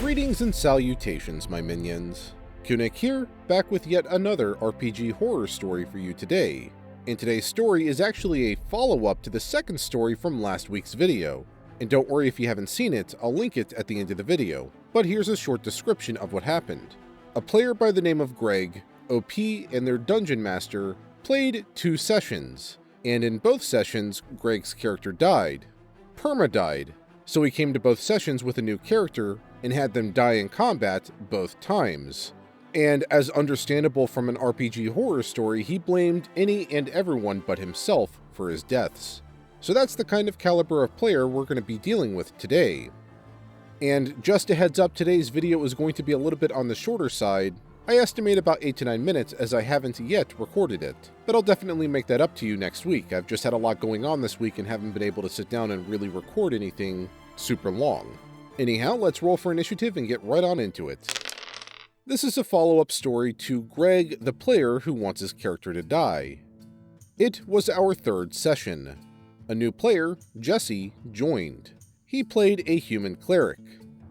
Greetings and salutations, my minions. Kunic here, back with yet another RPG horror story for you today. And today's story is actually a follow-up to the second story from last week's video. And don't worry if you haven't seen it, I'll link it at the end of the video. But here's a short description of what happened. A player by the name of Greg, OP, and their dungeon master played 2 sessions. And in both sessions, Greg's character died. Perma-died. So he came to both sessions with a new character and had them die in combat both times. And as understandable from an RPG horror story, he blamed any and everyone but himself for his deaths. So that's the kind of caliber of player we're going to be dealing with today. And just a heads up, today's video is going to be a little bit on the shorter side. I estimate about 8 to 9 minutes as I haven't yet recorded it. But I'll definitely make that up to you next week. I've just had a lot going on this week and haven't been able to sit down and really record anything super long. Anyhow, let's roll for initiative and get right on into it. This is a follow-up story to Greg, the player who wants his character to die. It was our 3rd session. A new player, Jesse, joined. He played a human cleric.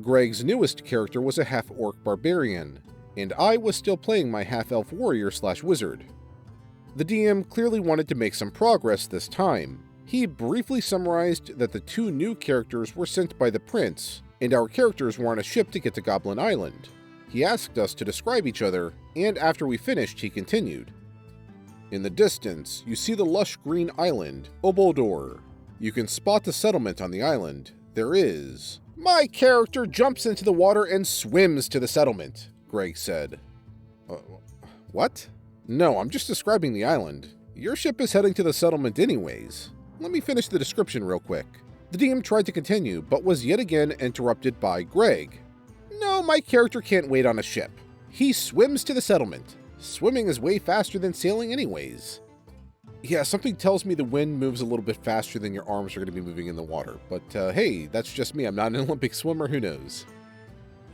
Greg's newest character was a half-orc barbarian, and I was still playing my half-elf warrior/wizard. The DM clearly wanted to make some progress this time. He briefly summarized that the 2 new characters were sent by the prince, and our characters were on a ship to get to Goblin Island. He asked us to describe each other, and after we finished, he continued. In the distance, you see the lush green island, Obodor. You can spot the settlement on the island. There is... My character jumps into the water and swims to the settlement, Greg said. What? No, I'm just describing the island. Your ship is heading to the settlement anyways. Let me finish the description real quick. The DM tried to continue, but was yet again interrupted by Greg. No, my character can't wait on a ship. He swims to the settlement. Swimming is way faster than sailing anyways. Yeah, something tells me the wind moves a little bit faster than your arms are going to be moving in the water. But hey, that's just me. I'm not an Olympic swimmer, who knows?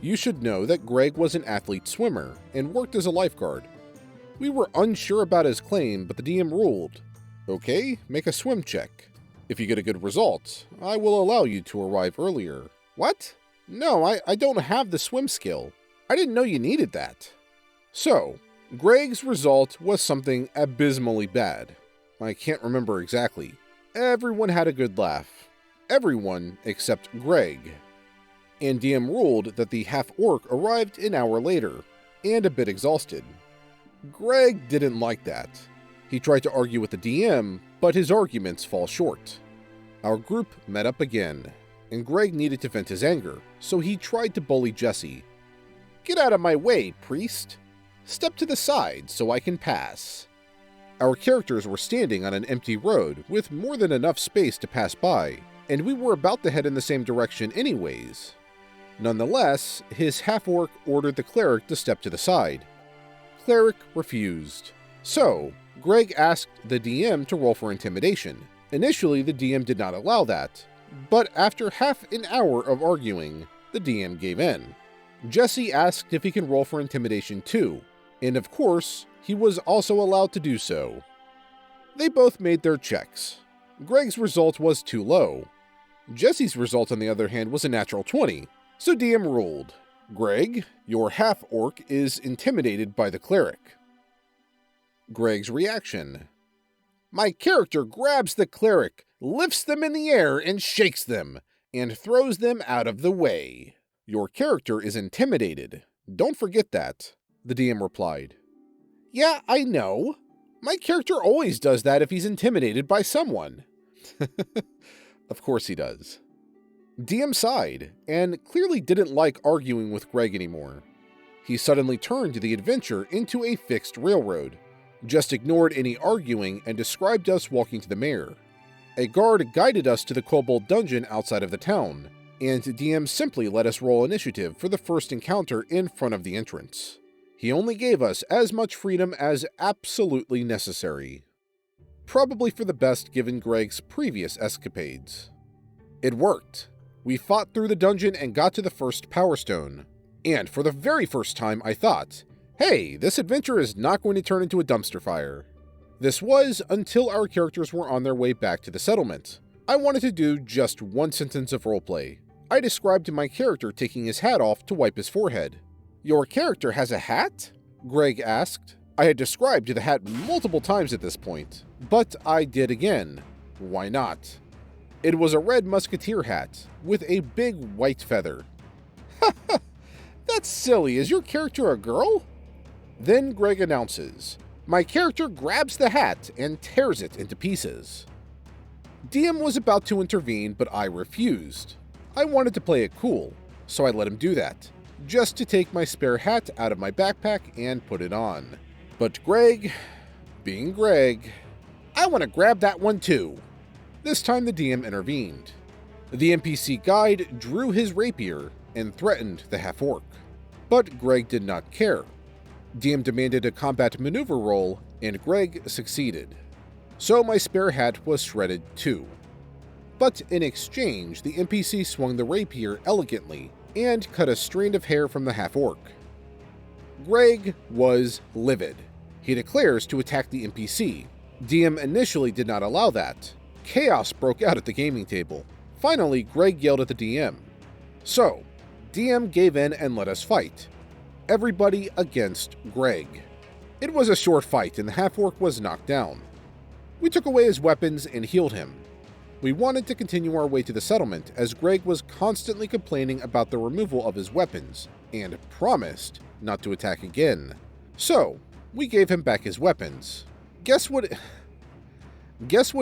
You should know that Greg was an athlete swimmer and worked as a lifeguard. We were unsure about his claim, but the DM ruled. Okay, make a swim check. If you get a good result, I will allow you to arrive earlier. What? No, I don't have the swim skill. I didn't know you needed that. So, Greg's result was something abysmally bad. I can't remember exactly. Everyone had a good laugh. Everyone except Greg. And DM ruled that the half-orc arrived an hour later, and a bit exhausted. Greg didn't like that. He tried to argue with the DM, but his arguments fall short. Our group met up again, and Greg needed to vent his anger, so he tried to bully Jesse. Get out of my way, priest! Step to the side so I can pass. Our characters were standing on an empty road with more than enough space to pass by, and we were about to head in the same direction anyways. Nonetheless, his half-orc ordered the cleric to step to the side. Cleric refused. So, Greg asked the DM to roll for intimidation. Initially, the DM did not allow that, but after half an hour of arguing, the DM gave in. Jesse asked if he can roll for intimidation too, and of course, he was also allowed to do so. They both made their checks. Greg's result was too low. Jesse's result, on the other hand, was a natural 20, so DM ruled. Greg, your half-orc is intimidated by the cleric. Greg's reaction. My character grabs the cleric, lifts them in the air and shakes them, and throws them out of the way. Your character is intimidated. Don't forget that, the DM replied. Yeah, I know. My character always does that if he's intimidated by someone. Of course he does. DM sighed, and clearly didn't like arguing with Greg anymore. He suddenly turned the adventure into a fixed railroad, just ignored any arguing and described us walking to the mayor. A guard guided us to the kobold dungeon outside of the town, and DM simply let us roll initiative for the first encounter in front of the entrance. He only gave us as much freedom as absolutely necessary. Probably for the best given Greg's previous escapades. It worked. We fought through the dungeon and got to the first Power Stone. And for the very first time I thought, hey, this adventure is not going to turn into a dumpster fire. This was until our characters were on their way back to the settlement. I wanted to do just one sentence of roleplay. I described my character taking his hat off to wipe his forehead. "Your character has a hat?" Greg asked. I had described the hat multiple times at this point, but I did again. Why not? It was a red musketeer hat with a big white feather. "Ha ha! That's silly. Is your character a girl?" Then Greg announces, "My character grabs the hat and tears it into pieces." DM was about to intervene, but I refused. I wanted to play it cool, so I let him do that, just to take my spare hat out of my backpack and put it on. But Greg, being Greg, "I want to grab that one too." This time the DM intervened. The NPC guide drew his rapier and threatened the half-orc. But Greg did not care. DM demanded a combat maneuver roll, and Greg succeeded. So my spare hat was shredded too. But in exchange, the NPC swung the rapier elegantly and cut a strand of hair from the half-orc. Greg was livid. He declares to attack the NPC. DM initially did not allow that. Chaos broke out at the gaming table. Finally, Greg yelled at the DM. So, DM gave in and let us fight. Everybody against Greg. It was a short fight and the half-orc was knocked down. We took away his weapons and healed him. We wanted to continue our way to the settlement as Greg was constantly complaining about the removal of his weapons and promised not to attack again. So, we gave him back his weapons. Guess what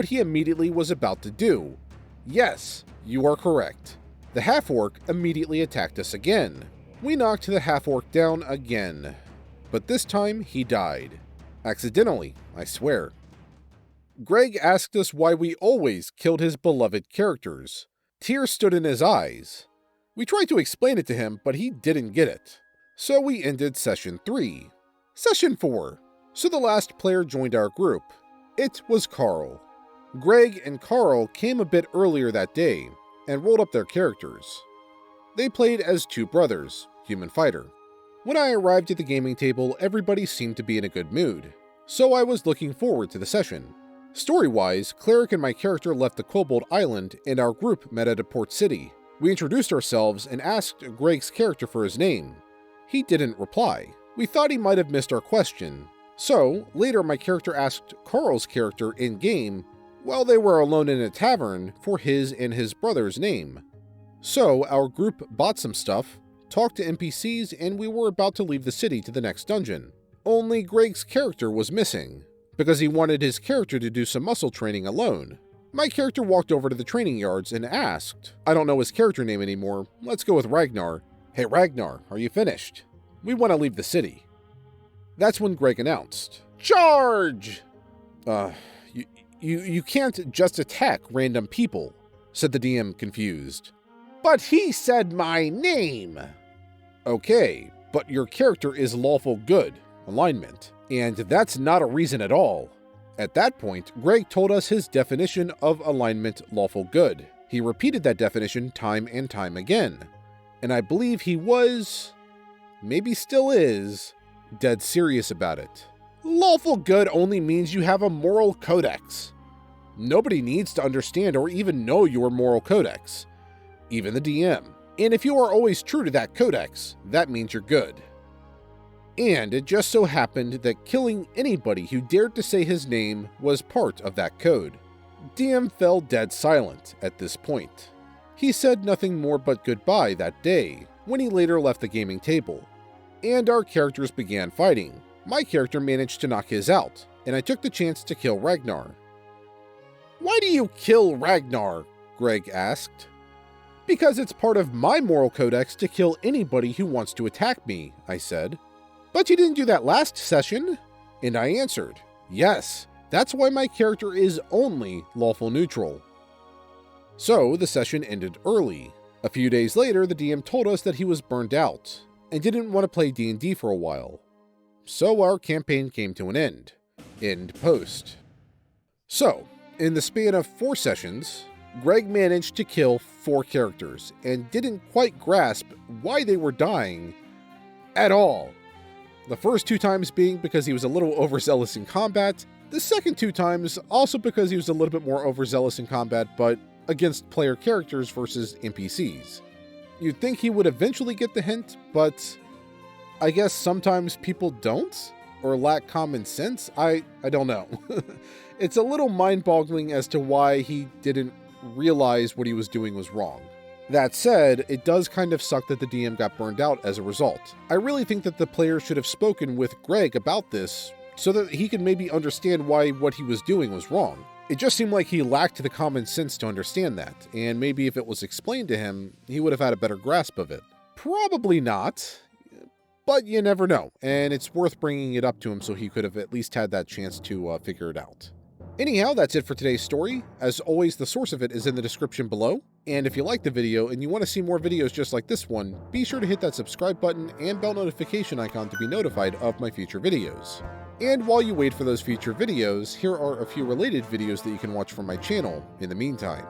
he immediately was about to do? Yes, you are correct. The half-orc immediately attacked us again. We knocked the half-orc down again. But this time, he died. Accidentally, I swear. Greg asked us why we always killed his beloved characters. Tears stood in his eyes. We tried to explain it to him, but he didn't get it. So we ended Session 3. Session 4. So the last player joined our group. It was Carl. Greg and Carl came a bit earlier that day and rolled up their characters. They played as two brothers, human fighter. When I arrived at the gaming table, everybody seemed to be in a good mood, so I was looking forward to the session. Story-wise, Cleric and my character left the Kobold Island and our group met at a port city. We introduced ourselves and asked Greg's character for his name. He didn't reply. We thought he might have missed our question. So, later my character asked Carl's character in-game, while they were alone in a tavern, for his and his brother's name. So, our group bought some stuff, talked to NPCs, and we were about to leave the city to the next dungeon. Only Greg's character was missing, because he wanted his character to do some muscle training alone. My character walked over to the training yards and asked, "I don't know his character name anymore, let's go with Ragnar. Hey Ragnar, are you finished? We want to leave the city." That's when Greg announced, "Charge!" You can't just attack random people," said the DM confused. "But he said my name!" "Okay, but your character is lawful good, alignment, and that's not a reason at all." At that point, Greg told us his definition of alignment lawful good. He repeated that definition time and time again, and I believe he was, maybe still is, dead serious about it. Lawful good only means you have a moral codex. Nobody needs to understand or even know your moral codex, even the DM. And if you are always true to that codex, that means you're good. And it just so happened that killing anybody who dared to say his name was part of that code. DM fell dead silent at this point. He said nothing more but goodbye that day, when he later left the gaming table. And our characters began fighting. My character managed to knock his out, and I took the chance to kill Ragnar. "Why do you kill Ragnar?" Greg asked. "Because it's part of my moral codex to kill anybody who wants to attack me," I said. "But you didn't do that last session." And I answered, "Yes, that's why my character is only lawful neutral." So the session ended early. A few days later, the DM told us that he was burned out and didn't want to play D&D for a while. So our campaign came to an end. End post. So, in the span of 4 sessions, Greg managed to kill 4 characters and didn't quite grasp why they were dying at all. The first 2 times being because he was a little overzealous in combat, the second 2 times also because he was a little bit more overzealous in combat, but against player characters versus NPCs. You'd think he would eventually get the hint, but I guess sometimes people don't, or lack common sense. I don't know. It's a little mind-boggling as to why he didn't realize what he was doing was wrong. That said, it does kind of suck that the DM got burned out as a result. I really think that the player should have spoken with Greg about this so that he could maybe understand why what he was doing was wrong. It just seemed like he lacked the common sense to understand that, and maybe if it was explained to him, he would have had a better grasp of it. Probably not, but you never know, and it's worth bringing it up to him so he could have at least had that chance to figure it out. Anyhow, that's it for today's story. As always, the source of it is in the description below, and if you liked the video and you want to see more videos just like this one, be sure to hit that subscribe button and bell notification icon to be notified of my future videos. And while you wait for those future videos, here are a few related videos that you can watch from my channel in the meantime.